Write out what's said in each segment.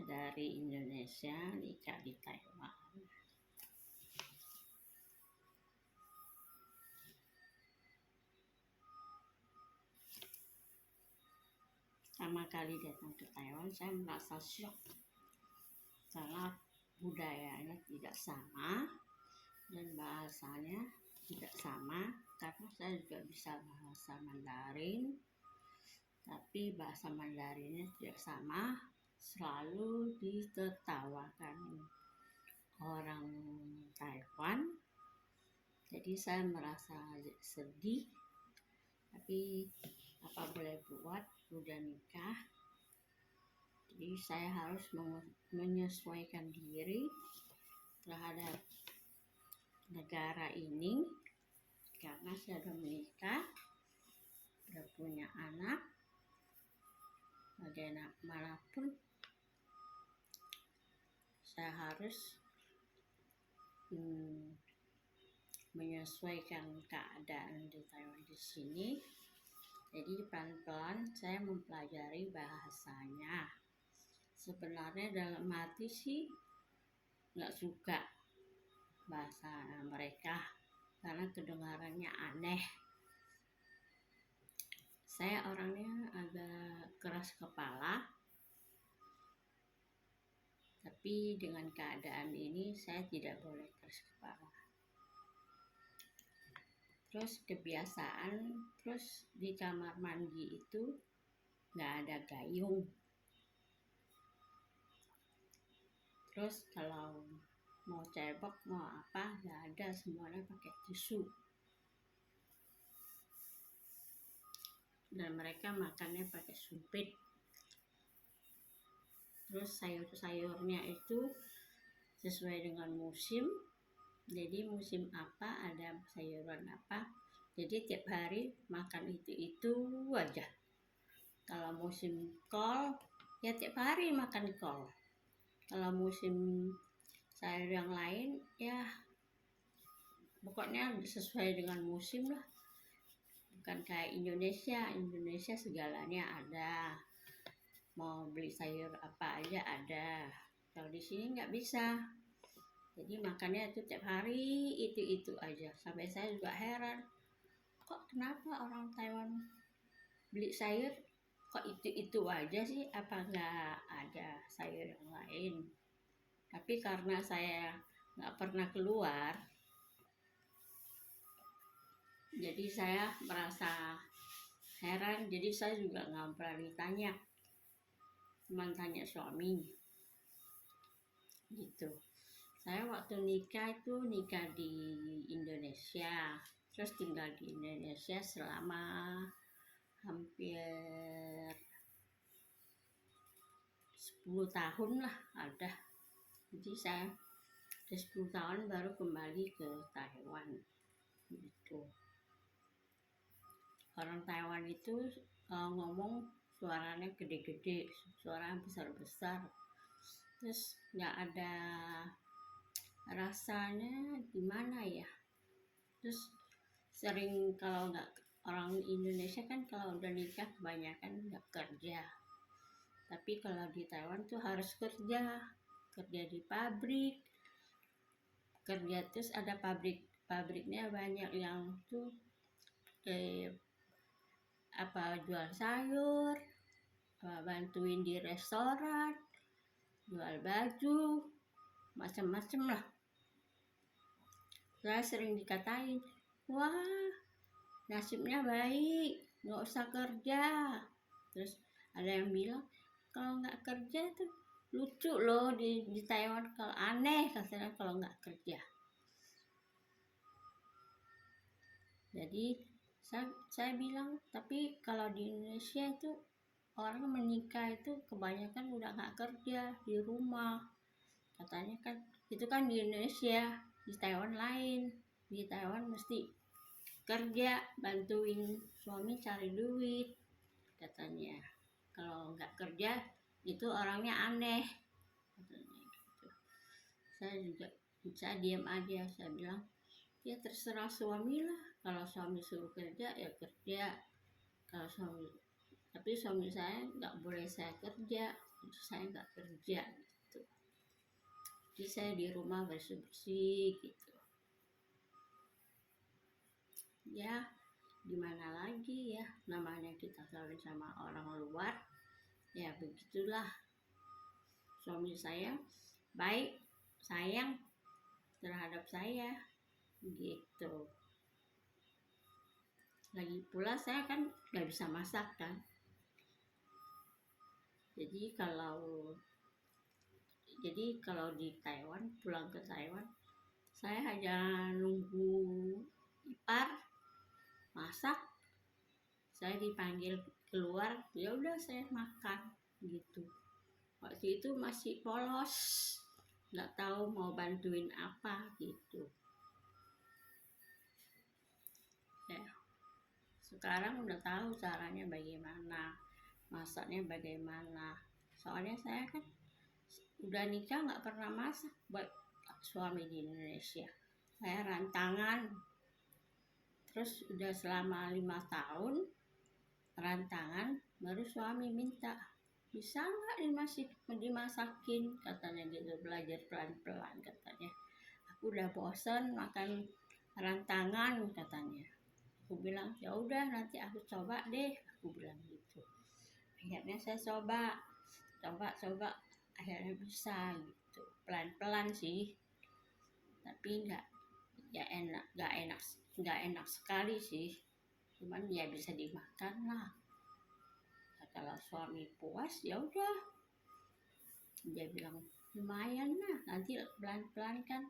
dari Indonesia nikah di Taiwan. Pertama kali datang ke Taiwan, saya merasa syok karena budayanya tidak sama dan bahasanya tidak sama, karena saya juga bisa bahasa Mandarin, tapi bahasa Mandarinnya tidak sama, selalu ditertawakan orang Taiwan. Jadi saya merasa sedih, tapi apa boleh buat, udah nikah. Jadi saya harus menyesuaikan diri terhadap negara ini, karena saya sudah menikah, sudah punya anak. Bagaimanapun saya harus menyesuaikan keadaan di Taiwan di sini. Jadi pelan-pelan saya mempelajari bahasanya. Sebenarnya dalam hati sih nggak suka bahasa mereka karena kedengarannya aneh. Saya orangnya agak keras kepala, tapi dengan keadaan ini saya tidak boleh keras kepala. Terus kebiasaan, terus di kamar mandi itu nggak ada gayung. Terus kalau mau cebok, mau apa, nggak ada, semuanya pakai tisu. Dan mereka makannya pakai sumpit. Terus sayur-sayurnya itu sesuai dengan musim. Jadi musim apa ada sayuran apa. Jadi tiap hari makan itu aja. Kalau musim kol, ya tiap hari makan kol. Kalau musim sayur yang lain, ya pokoknya sesuai dengan musim lah. Bukan kayak Indonesia. Indonesia segalanya ada. Mau beli sayur apa aja ada. Kalau di sini nggak bisa. Jadi makannya itu tiap hari itu aja. Sampai saya juga heran, kok kenapa orang Taiwan beli sayur kok itu aja sih? Apa nggak ada sayur yang lain? Tapi karena saya nggak pernah keluar, jadi saya merasa heran. Jadi saya juga nggak berani tanya, cuma tanya suami gitu. Saya waktu nikah di Indonesia, terus tinggal di Indonesia selama hampir 10 tahun lah ada. Jadi saya udah 10 tahun baru kembali ke Taiwan gitu. Orang Taiwan itu ngomong suaranya gede-gede, suaranya besar-besar, terus nggak ada rasanya gimana ya. Terus sering kalau nggak, orang Indonesia kan kalau udah nikah kebanyakan nggak kerja, tapi kalau di Taiwan tuh harus kerja di pabrik, kerja. Terus ada pabriknya banyak yang tuh jual sayur, bantuin di restoran, jual baju, macam-macam lah. Saya sering dikatain, wah nasibnya baik, nggak usah kerja. Terus ada yang bilang, kalau nggak kerja tuh lucu loh di Taiwan, kalau aneh katanya kalau nggak kerja. Jadi saya bilang, tapi kalau di Indonesia itu orang menikah itu kebanyakan udah nggak kerja, di rumah. Katanya kan itu kan di Indonesia, di Taiwan lain. Di Taiwan mesti kerja, bantuin suami cari duit katanya. Kalau nggak kerja itu orangnya aneh katanya gitu. Saya diam aja. Saya bilang, ya terserah suami lah. Kalau suami suruh kerja ya kerja. Kalau tapi suami saya nggak boleh saya kerja. jadi saya nggak kerja gitu. Jadi saya di rumah bersih-bersih gitu. Ya gimana lagi ya, namanya kita kawin sama orang luar, ya begitulah. Suami saya baik, sayang terhadap saya gitu. Lagi pula saya kan nggak bisa masak kan, jadi kalau di Taiwan, pulang ke Taiwan, saya hanya nunggu ipar masak, saya dipanggil keluar, ya udah saya makan gitu. Waktu itu masih polos, nggak tahu mau bantuin apa gitu ya. Sekarang udah tahu caranya bagaimana, masaknya bagaimana. Soalnya saya kan udah nikah nggak pernah masak buat suami di Indonesia. Saya rantangan, terus udah selama 5 tahun rantangan, baru suami minta, bisa nggak dimasakin, katanya gitu, belajar pelan-pelan katanya. Aku udah bosan makan rantangan katanya. Aku bilang ya udah nanti aku coba deh, aku bilang gitu. Akhirnya saya coba, akhirnya bisa gitu, pelan-pelan sih, tapi nggak enak sekali sih, cuman ya bisa dimakan lah. Nah, kalau suami puas ya udah, dia bilang lumayan lah, nanti pelan-pelan kan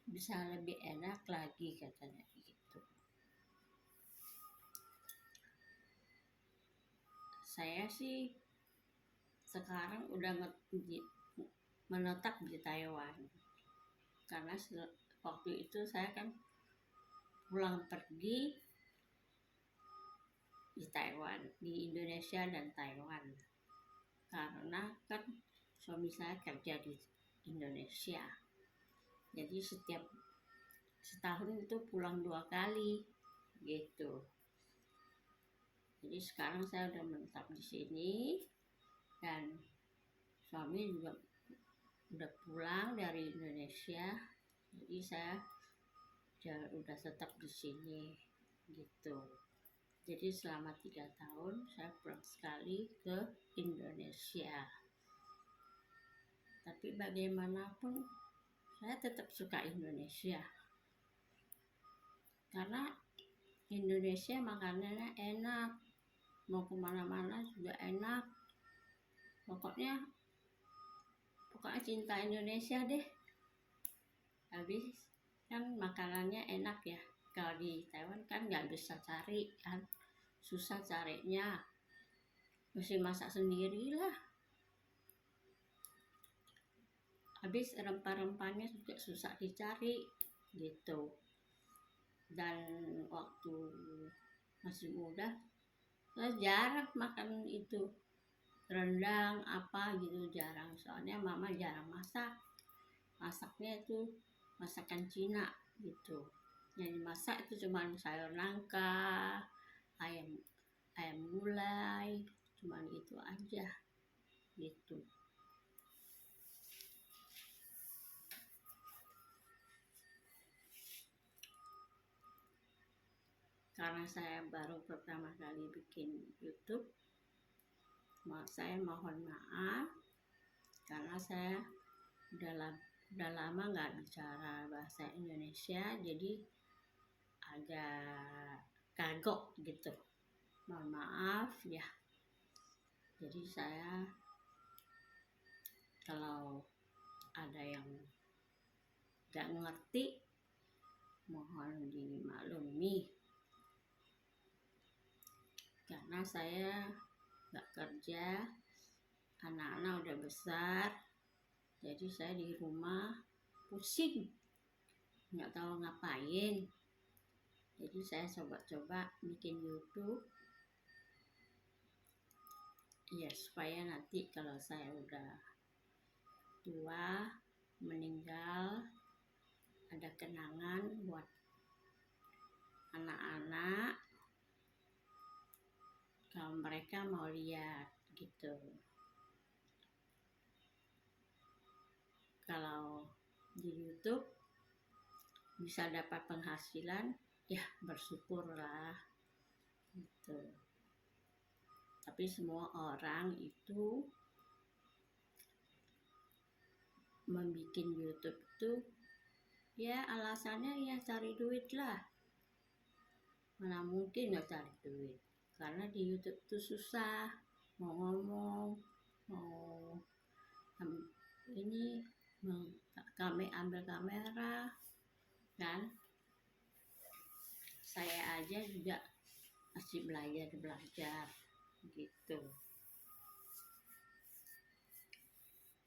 bisa lebih enak lagi katanya gitu. Saya sih sekarang udah menetap di Taiwan, karena waktu itu saya kan pulang pergi di Taiwan, di Indonesia dan Taiwan, karena kan suami saya kerja di Indonesia, jadi setiap setahun itu pulang 2 kali gitu. Jadi sekarang saya udah menetap di sini dan suami juga udah pulang dari Indonesia, jadi saya udah tetap di sini gitu. Jadi selama 3 tahun saya pulang sekali ke Indonesia. Tapi bagaimanapun saya tetap suka Indonesia, karena Indonesia makanannya enak, mau kemana-mana juga enak. Pokoknya cinta Indonesia deh. Habis kan makanannya enak ya. Kalau di Taiwan kan nggak bisa cari kan, susah carinya, mesti masak sendiri lah. Habis rempah-rempahnya juga susah dicari gitu. Dan waktu masih muda saya jarang makan itu rendang apa gitu, jarang, soalnya mama jarang masaknya itu masakan Cina gitu. Yang dimasak itu cuma sayur nangka, ayam gulai, cuma itu aja gitu. Karena saya baru pertama kali bikin YouTube, saya mohon maaf karena saya udah lama nggak bicara bahasa Indonesia, jadi agak kagok gitu. Mohon maaf ya. Jadi saya kalau ada yang nggak ngerti mohon dimaklumi, karena saya nggak kerja, anak-anak udah besar, jadi saya di rumah pusing, nggak tahu ngapain. Jadi saya coba-coba bikin YouTube ya, supaya nanti kalau saya udah tua, meninggal, ada kenangan buat anak-anak kalau mereka mau lihat gitu. kalau di YouTube bisa dapat penghasilan, ya bersyukurlah gitu. Tapi semua orang itu membuat YouTube itu ya alasannya ya cari duit lah. Mana mungkin nggak cari duit, karena di YouTube itu susah mau ngomong, mau ini kami ambil kamera kan. Saya aja juga masih belajar gitu.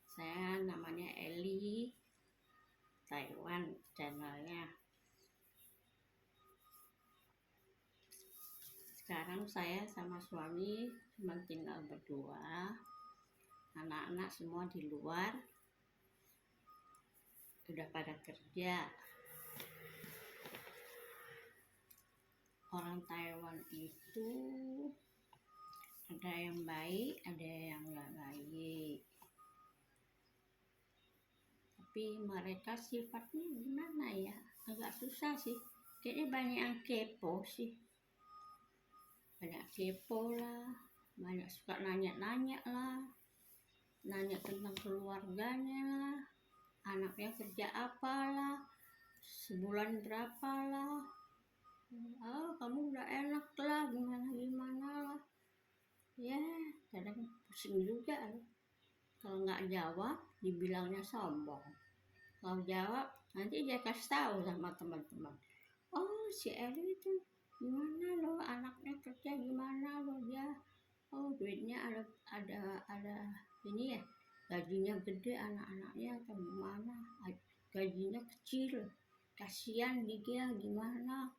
Saya namanya Eli, Taiwan channelnya. Sekarang saya sama suami cuma tinggal berdua, anak-anak semua di luar udah pada kerja. Orang Taiwan itu ada yang baik, ada yang nggak baik. Tapi mereka sifatnya gimana ya? Agak susah sih. Kayaknya banyak yang kepo sih. Banyak kepo lah, banyak suka nanya-nanya lah. Nanya tentang keluarganya lah, anaknya kerja apalah, sebulan berapa lah. Oh, kamu udah enak lah, gimana lah. Ya, kadang pusing juga. Kalau nggak jawab, dibilangnya sombong. Kalau jawab, nanti dia kasih tahu sama teman-teman. Oh, si Eli itu gimana loh, anaknya kerja gimana loh dia. Oh, duitnya ada ini ya, gajinya gede, anak-anaknya atau gimana. Gajinya kecil, kasihan dia gimana.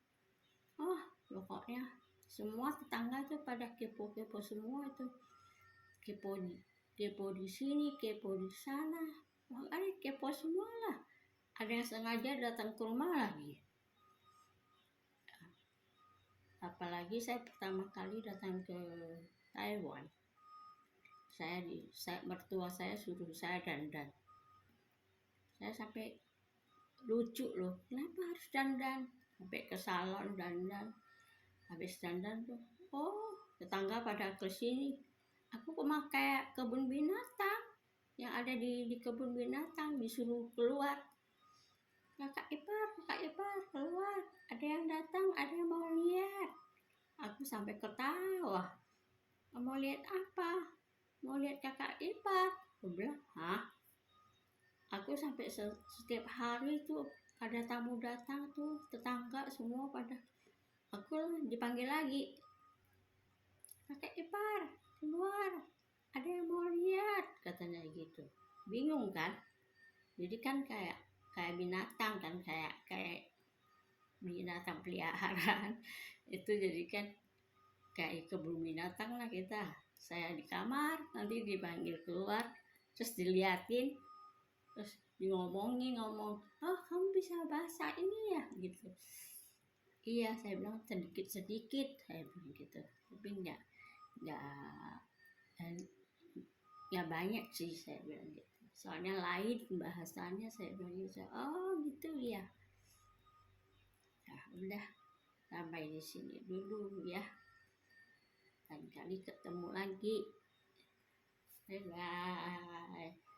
Oh, pokoknya semua tetangga tuh pada kepo-kepo semua itu. Kepo di sini, kepo di sana. Makanya kepo semua lah. Ada yang sengaja datang ke rumah lagi. Apalagi saya pertama kali datang ke Taiwan. Mertua saya suruh saya dandan. Saya sampai lucu loh, kenapa harus dandan? Sampai ke salon dandan. Habis dandan tuh, oh tetangga pada ke sini. Aku kok kayak kebun binatang, yang ada di kebun binatang, disuruh keluar. Kakak ipar keluar, ada yang datang, ada yang mau lihat. Aku sampai ketawa. Mau lihat apa? Mau lihat kakak ipar. Aku bilang, hah? Aku sampai setiap hari tuh ada tamu datang tuh, tetangga semua pada. Aku dipanggil lagi, kakak ipar keluar, ada yang mau lihat, katanya gitu. Bingung kan? Jadi kan kayak binatang kan, kayak binatang peliharaan. Itu jadi kan kayak kebun binatang lah kita. Saya di kamar, nanti dipanggil keluar, terus diliatin, terus ngomong, oh kamu bisa bahasa ini ya gitu. Iya, saya bilang sedikit saya bilang gitu, tapi enggak banyak sih, saya bilang gitu. Soalnya lain bahasanya, saya bilang gitu. Oh gitu ya. Nah, udah sampai di sini dulu ya. Lain kali ketemu lagi. Bye bye.